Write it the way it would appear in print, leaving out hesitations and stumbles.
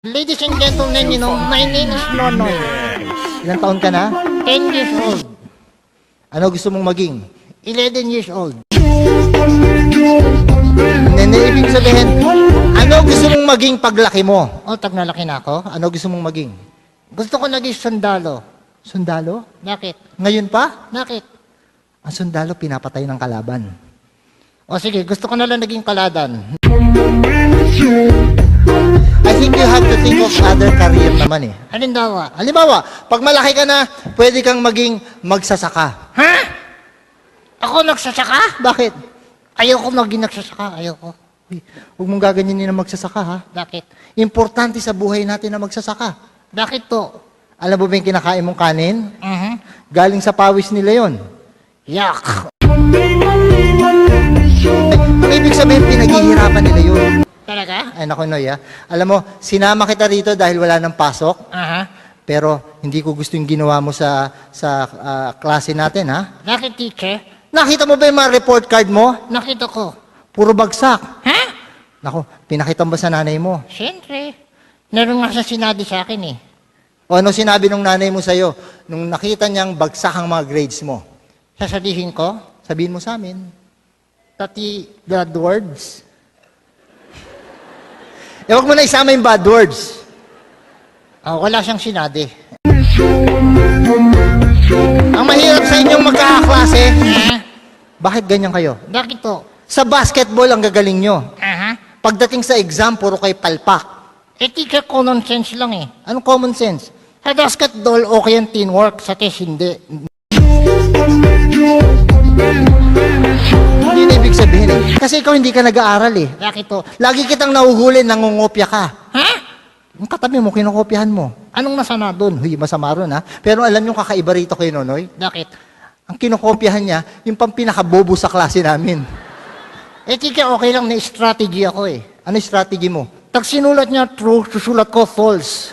Ladies and gentlemen, my name is Nonoy. Ilang taon ka na? 10 years old. Ano gusto mong maging? 11 years old. Hindi, ibig sabihin, ano gusto mong maging paglaki mo? O, tagnalaki na ako. Ano gusto mong maging? Gusto ko naging sundalo. Sundalo? Bakit? Ngayon pa? Bakit? Ang sundalo pinapatay ng kalaban. O sige, gusto ko na lang naging kaladan. I think you have to think of other career naman eh. Halimbawa. Halimbawa, pag malaki ka na, pwede kang maging magsasaka. Ha? Ako nagsasaka? Bakit? Ayoko maging nagsasaka. Ayoko. Uy, huwag mong gaganyanin na magsasaka ha. Bakit? Importante sa buhay natin na magsasaka. Bakit to? Alam mo ba yung kinakain mong kanin? Galing Galing sa pawis nila yon. Yak. Ang ibig sabihin, pinaghihirapan nila yun. Talaga? Ay, naku, Noy, ha? Alam mo, sinama kita rito dahil wala ng pasok, pero hindi ko gusto yung ginawa mo sa klase natin, ha? Bakit, teacher? Nakita mo ba yung mga report card mo? Nakita ko. Puro bagsak. Ha? Naku, pinakita mo ba sa nanay mo? Siyempre. Meron nga siya sinabi sa akin eh. O ano sinabi ng nanay mo sa'yo nung nakita niyang bagsak ang mga grades mo? Sasabihin ko, Sabihin mo sa amin. pati bad words. Eh, wag mo na isama yung bad words. Wala siyang sinabi. Ang mahirap sa inyong magkakaklase, bakit ganyan kayo? Bakit to? Sa basketball ang gagaling nyo. Pagdating sa exam, puro kay palpak. Teacher, common sense lang eh. Anong common sense? Sa basketball, okay ang teamwork. Sa test, hindi. Hindi na ibig sabihin eh. Kasi ikaw hindi ka nag-aaral eh. Bakit to? Lagi kitang nahuhuli, nangungopya ka. Ha? Yung katabi mo, kinokopyahan mo. Anong masama doon? Huy, masama ron ha. Pero alam yung kakaiba rito kay Nonoy? Bakit? Ang kinokopyahan niya, yung pang pinakabobo sa klase namin. Teacher, okay lang na strategy ako eh. Ano yung strategy mo? Pag sinulat niya true, susulat ko false.